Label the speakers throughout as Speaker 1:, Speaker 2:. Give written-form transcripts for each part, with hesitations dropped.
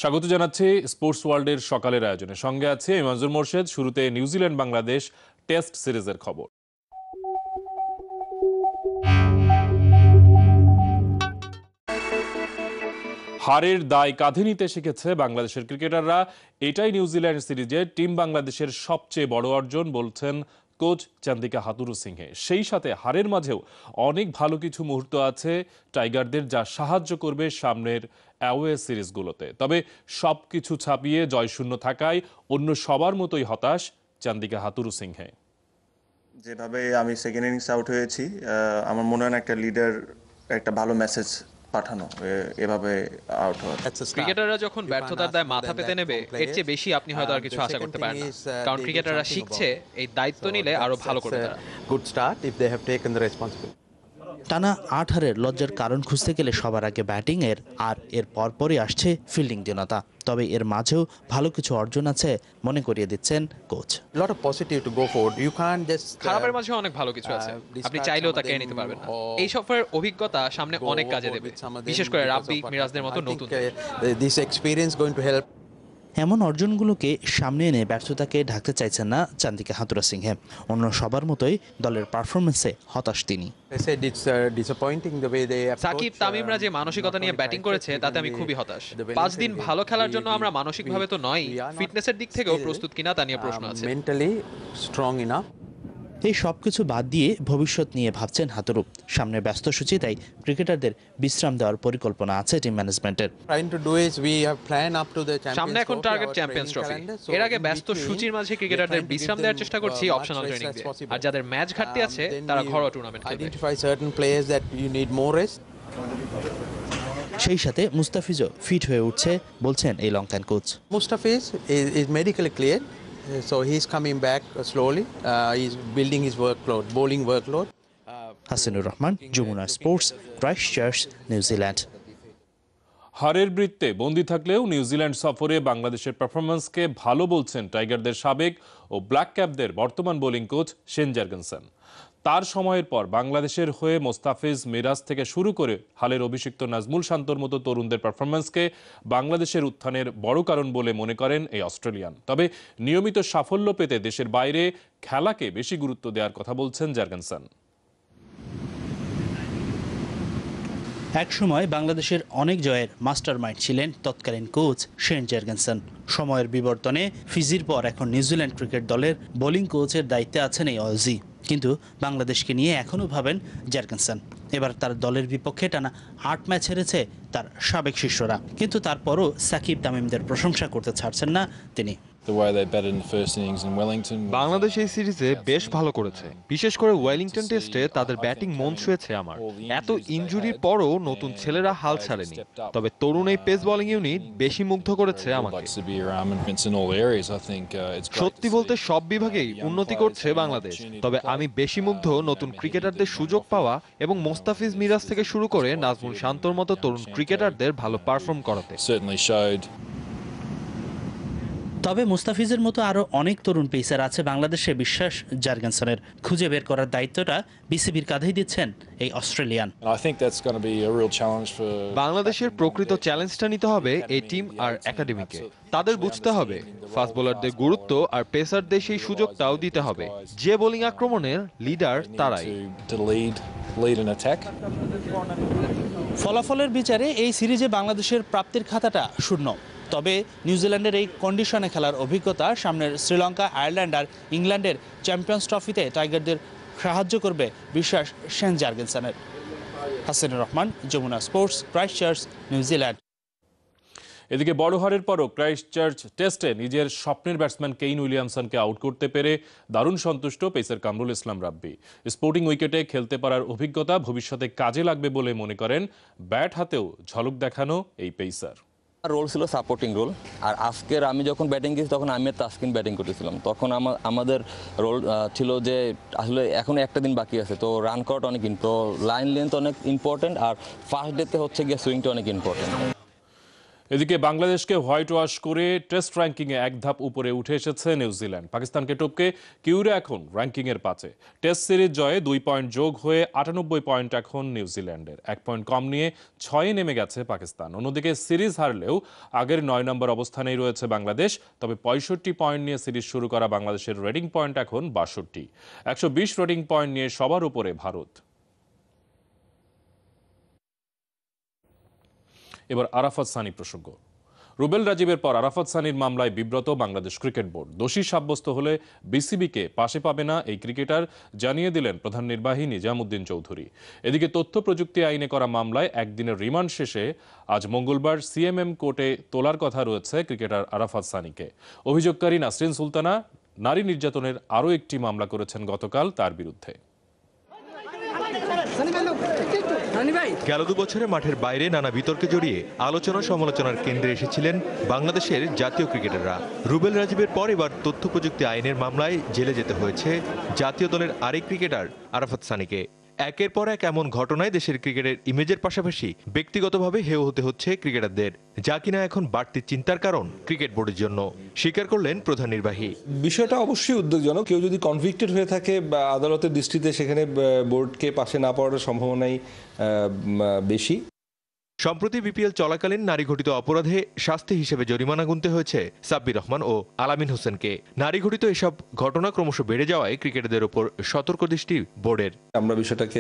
Speaker 1: স্বাগত জানাচ্ছি স্পোর্টস ওয়ার্ল্ডের সকালের আয়োজনে। সঙ্গে আছে মনজুর মোর্শেদ। শুরুতে নিউজিল্যান্ড বাংলাদেশ টেস্ট সিরিজের খবর। হারের দায় কাঁধে নিতে শিখেছে বাংলাদেশের ক্রিকেটাররা। এটাই নিউজিল্যান্ড সিরিজে টিম বাংলাদেশের সবচেয়ে বড় অর্জন বলছেন কোচ চান্দিকা হাথুরুসিংহে। সেই সাথে হারের মাঝেও অনেক ভালো কিছু মুহূর্ত আছে টাইগারদের, যা সাহায্য করবে সামনের অ্যাওয়ে সিরিজগুলোতে। তবে সবকিছু ছাপিয়ে জয়শূন্য থাকায় অন্য সবার মতোই হতাশ চান্দিকা হাথুরুসিংহে।
Speaker 2: যেভাবে আমি সেকেন্ড ইনিংস আউট হয়েছি, আমার মনে হয় একটা লিডার একটা ভালো মেসেজ পাঠানো এভাবে আউট হওয়া।
Speaker 3: ক্রিকেটাররা যখন ব্যর্থতার দায় মাথা পেতে নেবে, এর চেয়ে বেশি আপনি হয়তো আর কিছু আশা করতে পারেন না। কারণ ক্রিকেটাররা শিখছে এই দায়িত্ব নিলে আরো ভালো করবে তারা।
Speaker 4: Good start if they have taken the responsibility.
Speaker 5: টানা 8 হারের লজ্জার কারণ খুঁজতে গেলে সবার আগে ব্যাটিং এর, আর এর পরপরই আসছে ফিল্ডিং দীনতা। তবে এর মাঝেও ভালো কিছু অর্জন আছে মনে করিয়ে দিচ্ছেন coach.
Speaker 4: Lot of positive to go forward, you can just
Speaker 3: খারাপের মাঝে অনেক ভালো কিছু আছে, আপনি চাইলেও তা কেড়ে নিতে পারবেন না। এই সফরের অভিজ্ঞতা সামনে অনেক কাজে দেবে, বিশেষ করে রাব্বি, মিরাজদের মতো নতুন।
Speaker 4: This experience going to help.
Speaker 5: এমন অর্জনগুলোকে সামনে এনে ব্যর্থতাকে ঢাকতে চাইছেন না চান্দিকা হাথুরুসিংহে। অন্য সবার মতোই দলের পারফরমেন্সে হতাশ তিনি।
Speaker 3: সাকিব তামিমরা যে মানসিকতা নিয়ে ব্যাটিং করেছে তাতে আমি খুবই হতাশ। 5 দিন ভালো খেলার জন্য আমরা মানসিকভাবে তো নয়, ফিটনেসের দিক থেকেও প্রস্তুত কিনা তা নিয়ে প্রশ্ন আছে।
Speaker 4: Mentally strong enough.
Speaker 5: এই সব কিছু বাদ দিয়ে ভবিষ্যৎ নিয়ে ভাবছেন হাথুরু। সামনে ব্যস্ত সূচি, তাই ক্রিকেটারদের বিশ্রাম দেওয়ার পরিকল্পনা আছে টিম ম্যানেজমেন্টের।
Speaker 3: সামনে এখন টার্গেট চ্যাম্পিয়ন্স ট্রফি। এর আগে ব্যস্ত সূচির মাঝে ক্রিকেটারদের বিশ্রাম দেওয়ার চেষ্টা করছি অপশনাল ট্রেনিং দিয়ে। আর যাদের ম্যাচ ঘাটতি আছে তারা ঘরোয়া টুর্নামেন্ট খেলবে।
Speaker 5: সেই সাথে মুস্তাফিজও ফিট হয়ে উঠছে বলছেন এই Lankan coach.
Speaker 4: Mustafiz is medically clear, so he's coming back slowly. He's building his workload, bowling workload.
Speaker 5: Hasinur Rahman, Jamuna sports, Christchurch, New Zealand.
Speaker 1: হারের বৃত্তে বন্দী থাকলেও নিউজিল্যান্ড সফরে বাংলাদেশের পারফরম্যান্সকে ভালো বলছেন টাইগারদের সাবেক ও ব্ল্যাক ক্যাপদের বর্তমান বোলিং কোচ শেন জার্গেনসেন। তার সময়ের পর বাংলাদেশের হয়ে মোস্তাফিজ, মিরাজ থেকে শুরু করে হালের অভিষিক্ত নাজমুল শান্তর মতো তরুণদের পারফরম্যান্সকে বাংলাদেশের উত্থানের বড় কারণ বলে মনে করেন এই অস্ট্রেলিয়ান। তবে নিয়মিত সাফল্য পেতে দেশের বাইরে খেলাকে বেশি গুরুত্ব দেওয়ার কথা বলছেন জার্গেনসেন।
Speaker 5: একসময় বাংলাদেশের অনেক জয়ের মাস্টারমাইন্ড ছিলেন তৎকালীন কোচ শেন জার্গেনসেন। সময়ের বিবর্তনে ফিজির পর এখন নিউজিল্যান্ড ক্রিকেট দলের বোলিং কোচের দায়িত্বে আছেন এই অজি। কিন্তু বাংলাদেশকে নিয়ে এখনও ভাবেন জার্গেনসেন। এবার তার দলের বিপক্ষে টানা 8 ম্যাচ হেরেছে তার সাবেক শিষ্যরা, কিন্তু তারপরও সাকিব তামিমদের প্রশংসা করতে ছাড়ছেন না তিনি।
Speaker 6: বাংলাদেশ এই সিরিজে বেশ ভালো করেছে, বিশেষ করে ওয়েলিংটন টেস্টে তাদের ব্যাটিং মন ছুঁয়েছে আমার। এত ইনজুরির পরও নতুন ছেলেরা হাল ছাড়েনি, তবে তরুণ এই পেস বোলিং ইউনিট বেশি মুগ্ধ করেছে আমাকে। সত্যি বলতে সব বিভাগেই উন্নতি করছে বাংলাদেশ, তবে আমি বেশি মুগ্ধ নতুন ক্রিকেটারদের সুযোগ পাওয়া এবং মোস্তাফিজ, মিরাজ থেকে শুরু করে নাজমুল শান্তর মতো তরুণ ক্রিকেটারদের ভালো পারফর্ম করাতে।
Speaker 5: তবে মুস্তাফিজের মতো আরও অনেক তরুণ পেসার আছে বাংলাদেশে, বিশ্বাস জার্গেনসনের। খুঁজে বের করার দায়িত্বটা বিসিবির কাঁধেই দিচ্ছেন এই অস্ট্রেলিয়ান।
Speaker 6: বাংলাদেশের প্রকৃত চ্যালেঞ্জটা নিতে হবে এই টিম আর একাডেমিকে। তাদের বুঝতে হবে ফাস্ট বোলারদের গুরুত্ব আর পেসারদের সেই সুযোগটাও দিতে হবে। যে বোলিং আক্রমণের লিডার তারাই।
Speaker 5: ফলাফলের বিচারে এই সিরিজে বাংলাদেশের প্রাপ্তির খাতাটা শূন্য। তবে নিউজিল্যান্ডের এই কন্ডিশনে খেলার অভিজ্ঞতা সামনের শ্রীলঙ্কা, আয়ারল্যান্ড আর ইংল্যান্ডের চ্যাম্পিয়ন্স ট্রফিতে টাইগারদের সাহায্য করবে, বিশ্বাস শেন জার্গেনসনের। Hasinur Rahman, Jamuna sports, Christchurch, New Zealand.
Speaker 1: এদিকে বড় হারের পরও ক্রাইস্টচার্চ টেস্টে নিজের স্বপ্নের ব্যাটসম্যান কেইন উইলিয়ামসনকে আউট করতে পেরে দারুণ সন্তুষ্ট পেসার কামরুল ইসলাম রাব্বি। স্পোর্টিং উইকেটে খেলতে পারার অভিজ্ঞতা ভবিষ্যতে কাজে লাগবে বলে মনে করেন ব্যাট হাতেও ঝলক দেখানো এই পেসার।
Speaker 7: রোল ছিল সাপোর্টিং রোল, আর আজকের আমি যখন ব্যাটিং গেছি তখন আমি তাসকিন ব্যাটিং করতেছিলাম। তখন আমাদের রোল ছিল যে আসলে এখন একটা দিন বাকি আছে, তো রান করাটা অনেক লাইন লেন্থ অনেক ইম্পর্টেন্ট, আর ফার্স্ট ডেতে হচ্ছে গিয়ে সুইংটা অনেক ইম্পর্টেন্ট।
Speaker 1: এদিকে বাংলাদেশকে হোয়াইট ওয়াশ করে টেস্ট র্যাঙ্কিংয়ে এক ধাপ উপরে উঠে এসেছে নিউজিল্যান্ড। পাকিস্তানকে টপকে কিউরা এখন র্যাঙ্কিংয়ের 5-এ। টেস্ট সিরিজ জয়ে 2 পয়েন্ট যোগ হয়ে 98 পয়েন্ট এখন নিউজিল্যান্ডের। 1 পয়েন্ট কম নিয়ে 6-এ নেমে গেছে পাকিস্তান। অন্যদিকে সিরিজ হারলেও আগের 9 নম্বর অবস্থানেই রয়েছে বাংলাদেশ। তবে 65 পয়েন্ট নিয়ে সিরিজ শুরু করা বাংলাদেশের রেটিং পয়েন্ট এখন 62। 120 রেটিং পয়েন্ট নিয়ে সবার উপরে ভারত। এবার আরাফাত সানি প্রসঙ্গ। রুবেল রাজীবের পর আরাফাত সানির মামলায় বিব্রত বাংলাদেশ ক্রিকেট বোর্ড। দোষী সাব্যস্ত হলে বিসিবিকে পাশে পাবে না এই ক্রিকেটার, জানিয়ে দিলেন প্রধান নির্বাহী নিজামুদ্দিন চৌধুরী। এদিকে তথ্য প্রযুক্তি আইনে করা মামলায় একদিনের রিমান্ড শেষে আজ মঙ্গলবার সিএমএম কোর্টে তোলার কথা রয়েছে ক্রিকেটার আরাফাত সানিকে। অভিযোগকারী নাসরিন সুলতানা নারী নির্যাতনের আরও একটি মামলা করেছেন গতকাল তার বিরুদ্ধে।
Speaker 6: গেল 2 বছরে মাঠের বাইরে নানা বিতর্কে জড়িয়ে আলোচনা সমালোচনার কেন্দ্রে এসেছিলেন বাংলাদেশের জাতীয় ক্রিকেটাররা। রুবেল রাজীবের পর এবার তথ্য প্রযুক্তি আইনের মামলায় জেলে যেতে হয়েছে জাতীয় দলের আরেক ক্রিকেটার আরাফাত সানিকে। একের পর এক এমন ঘটনায় দেশের ক্রিকেটের ইমেজের পাশাপাশি ব্যক্তিগতভাবে হেয় হতে হচ্ছে ক্রিকেটারদের, যা কিনা এখন বাড়তি চিন্তার কারণ ক্রিকেট বোর্ডের জন্য, স্বীকার করলেন প্রধান নির্বাহী।
Speaker 8: বিষয়টা অবশ্যই উদ্বেগজনক। কেউ যদি কনভিক্টেড হয়ে থাকে বা আদালতের দৃষ্টিতে, সেখানে বোর্ডকে পাশে না পাওয়ার সম্ভাবনাই বেশি।
Speaker 6: সম্প্রতি বিপিএল চলাকালীন নারী ঘটিত অপরাধে শাস্তি হিসেবে জরিমানা গুনতে হয়েছে সাব্বির রহমান ও আলামিন হোসেনকে। নারী ঘটিত এসব ঘটনা ক্রমশ বেড়ে যাওয়ায় ক্রিকেটারদের উপর সতর্ক দৃষ্টি বোর্ডের।
Speaker 8: আমরা বিষয়টাকে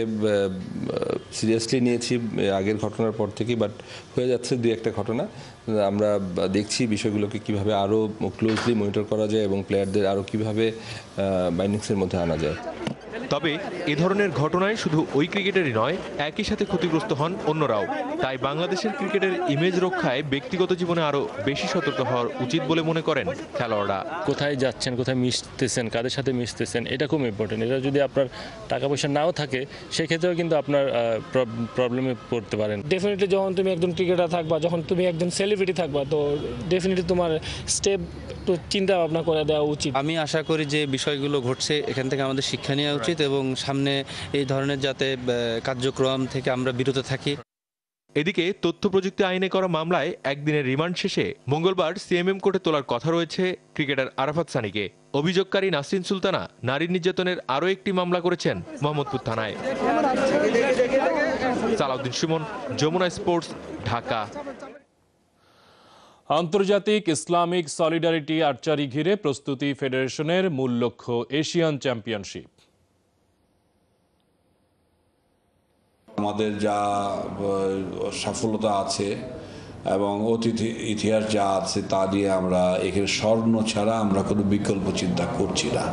Speaker 8: সিরিয়াসলি নিয়েছি আগের ঘটনার পর থেকেই, বাট হয়ে যাচ্ছে 2-1টা ঘটনা। আমরা দেখছি বিষয়গুলোকে কিভাবে আরও ক্লোজলি মনিটর করা যায় এবং প্লেয়ারদের আরও কিভাবে বাইন্ডিংসের মধ্যে আনা যায়।
Speaker 6: তবে এ ধরনের ঘটনায় শুধু ওই ক্রিকেটারই নয়, একই সাথে ক্ষতিগ্রস্ত হন অন্যরাও। তাই বাংলাদেশের ক্রিকেটের ইমেজ রক্ষায় ব্যক্তিগত জীবনে আরও বেশি সতর্ক হওয়ার উচিত বলে মনে করেন খেলোয়াড়রা।
Speaker 9: কোথায় যাচ্ছেন, কোথায় মিশতেছেন, কাদের সাথে মিশতেছেন, এটা খুব ইম্পর্টেন্ট। এটা যদি আপনার টাকা পয়সা নাও থাকে, সেক্ষেত্রেও কিন্তু আপনার প্রবলেমে পড়তে পারেন।
Speaker 10: ডেফিনেটলি যখন তুমি একজন ক্রিকেটার থাকবা, যখন তুমি একজন সেলিব্রিটি থাকবা, তো ডেফিনেটলি তোমার স্টেপ একটু চিন্তা ভাবনা করে দেওয়া উচিত।
Speaker 4: আমি আশা করি যে বিষয়গুলো ঘটছে এখান থেকে আমাদের শিক্ষা নেওয়া উচিত এবং সামনে এই ধরনের যাতে কার্যক্রম থেকে আমরা বিরত থাকি।
Speaker 6: এদিকে তথ্য প্রযুক্তি আইনে করা মামলায় একদিনের রিমান্ড শেষে মঙ্গলবার সিএমএম কোর্টে তোলার কথা রয়েছে ক্রিকেটার আরাফাত সানিকে। অভিযোগকারী নাসরিন সুলতানা নারী নির্যাতনের আরও একটি মামলা করেছেন মোহাম্মদপুর থানায়। সালাউদ্দিন সুমন, যমুনা স্পোর্টস, ঢাকা।
Speaker 1: আন্তর্জাতিক ইসলামিক সলিডারিটি আর্চারি ঘিরে প্রস্তুতি ফেডারেশনের মূল লক্ষ্য এশিয়ান চ্যাম্পিয়নশিপ।
Speaker 11: আমাদের যা সফলতা আছে এবং অতীত ইতিহাস যা আছে তা দিয়ে আমরা এখানে স্বর্ণ ছাড়া আমরা কোনো বিকল্প চিন্তা করছি না।